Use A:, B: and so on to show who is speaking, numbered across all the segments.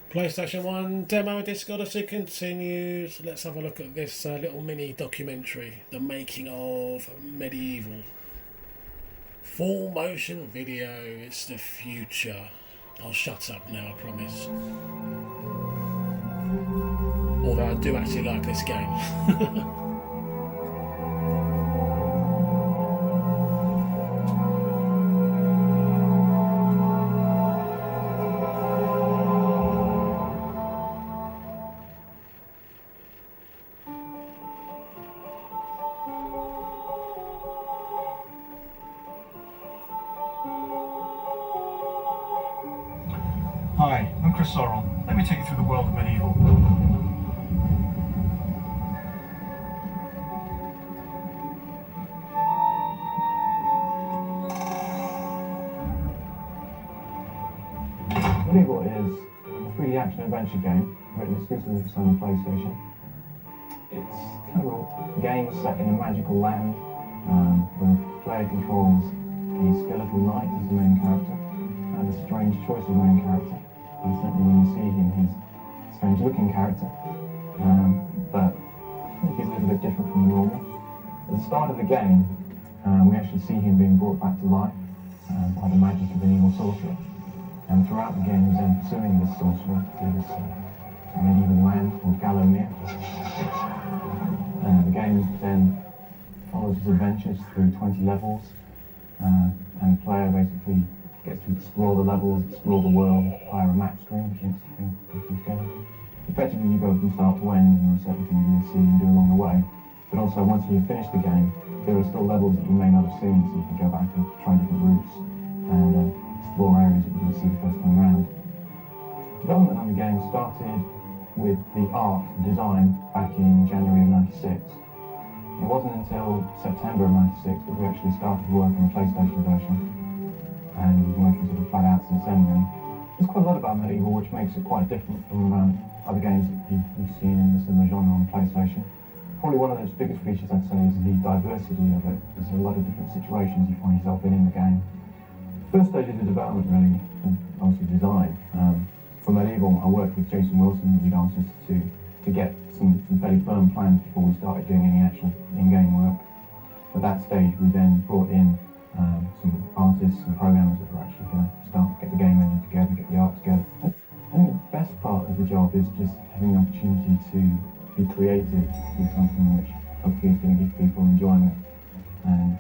A: PlayStation 1 demo discography continues. Let's have a look at this little mini documentary, The Making of Medieval. Full motion video, it's the future. I'll shut up now, I promise. Although I do actually like this game.
B: Hi, I'm Chris Sorrell. Let me take you through the world of medieval. Medieval is a 3D action adventure game written exclusively for Sony PlayStation. It's kind of a game set in a magical land where the player controls a skeletal knight as the main character. And a strange choice of main character. And certainly when you see him, he's a strange looking character, but he's a little bit different from the normal. At the start of the game, we actually see him being brought back to life by the magic of an evil sorcerer. And throughout the game, he's then pursuing this sorcerer through this medieval land called Gallowmere. The game then follows his adventures through 20 levels, and the player basically gets to explore the levels, explore the world via a map screen, which is going. Effectively, you go from start to end, and there are certain things you'll see and do along the way. But also, once you've finished the game, there are still levels that you may not have seen, so you can go back and try different routes and explore areas that you didn't see the first time around. Development on the game started with the art design back in January of '96. It wasn't until September of '96 that we actually started work on the PlayStation version. And we've been working sort of flat out since then, really. There's quite a lot about medieval, which makes it quite different from other games that you've seen in the similar genre on PlayStation. Probably one of those biggest features, I'd say, is the diversity of it. There's a lot of different situations you find yourself in the game. The first stage of the development, really, and obviously design. For medieval, I worked with Jason Wilson, the lead artist, to get some fairly firm plans before we started doing any actual in-game work. At that stage, we then brought in some artists and programmers that are actually going to get the game engine together, get the art together. I think the best part of the job is just having the opportunity to be creative, do something which hopefully is going to give people enjoyment, and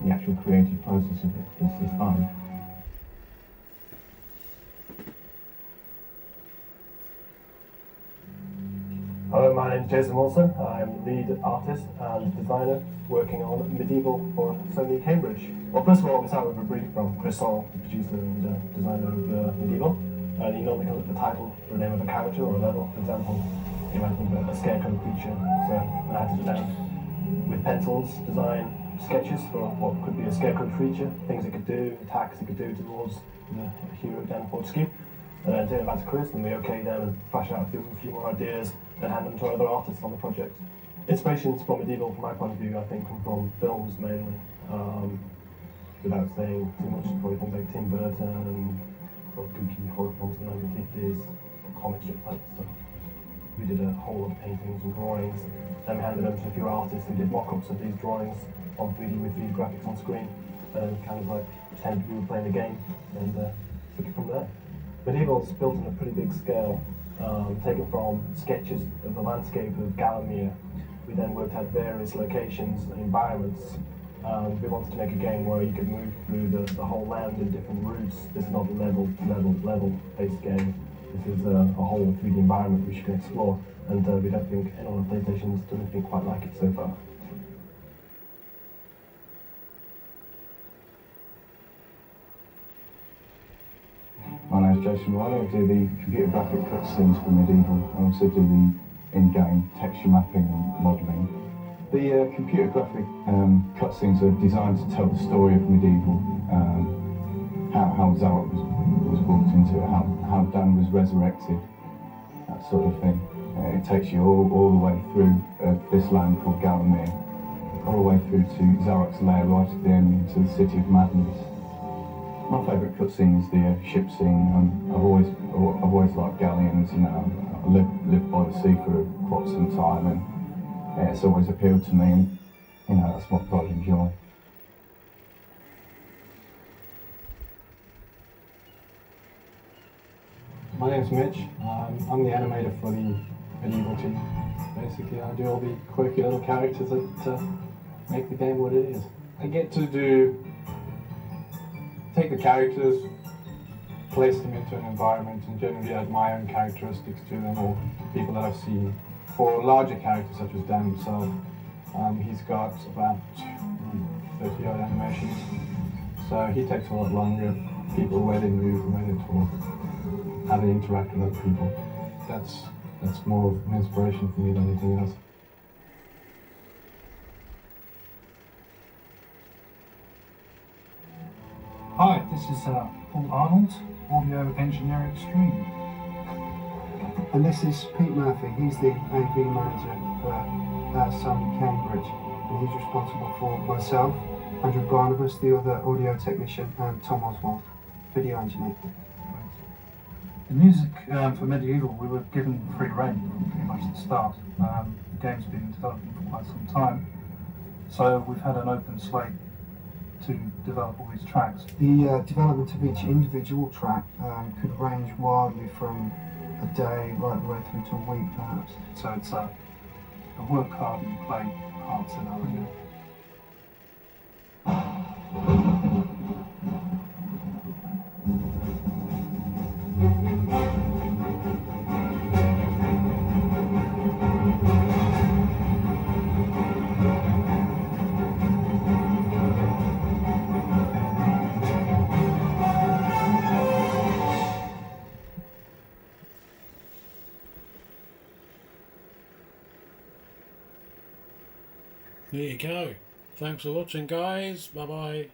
B: the actual creative process of it is fun. Hello, my name is Jason Wilson. I'm lead artist and designer working on Medieval for Sony Cambridge. Well, first of all, we start with a brief from Chris Sorrell, the producer and designer of Medieval. And he normally comes up with the title for the name of a character or a level. For example, you might think of a scarecrow creature. So I had to sit down with pencils, design sketches for what could be a scarecrow creature, things it could do, attacks it could do towards the hero down Fortescue. And then take it back to Chris, and we okay them and flash out a few more ideas, and hand them to other artists on the project. Inspirations from Medieval, from my point of view, I think come from films mainly. Without saying too much, probably things like Tim Burton, sort of kooky horror films in the 1950s, comic strip type stuff. We did a whole lot of paintings and drawings, then we handed them to a few artists who did mock-ups of these drawings on 3D with 3D graphics on screen, and kind of like pretended we were playing the game, and took it from there. Medieval's built on a pretty big scale, taken from sketches of the landscape of Gallowmere. We then worked out various locations and environments. We wanted to make a game where you could move through the whole land in different routes. This is not a level-based game. This is a whole 3D environment which you can explore, and we don't think anyone on PlayStation has done anything quite like it so far.
C: My name is Jason Riley. I do the computer graphic cutscenes for Medieval. I also do the in-game texture mapping and modelling. The computer graphic cutscenes are designed to tell the story of Medieval, how Zarok was brought into it, how Dan was resurrected, that sort of thing. It takes you all the way through this land called Gallowmere, all the way through to Zarok's lair right at the end into the City of Madness. My favourite cutscene is the ship scene. I've always liked galleons. You know, I lived by the sea for quite some time, and it's always appealed to me. And, you know, that's what I enjoy.
D: My name's Mitch. I'm the animator for the medieval team. Basically, I do all the quirky little characters that make the game what it is. I get to take the characters, place them into an environment, and generally add my own characteristics to them or people that I've seen. For larger characters such as Dan himself, he's got about 30 odd animations, so he takes a lot longer. People, where they move, where they talk, how they interact with other people. That's more of an inspiration for me than anything else.
E: Hi, this is Paul Arnold, Audio Engineer Extreme.
F: And this is Pete Murphy. He's the AV manager for Sony Cambridge, and he's responsible for myself, Andrew Barnabas, the other audio technician, and Tom Oswald, video engineer.
E: The music for Medieval, we were given free rein from pretty much the start. The game's been developing for quite some time, so we've had an open slate to develop all these tracks.
F: The development of each individual track could range wildly from a day right the way through to a week perhaps.
E: So it's a work hard and play hard scenario.
A: There you go. Thanks for watching, guys. Bye bye.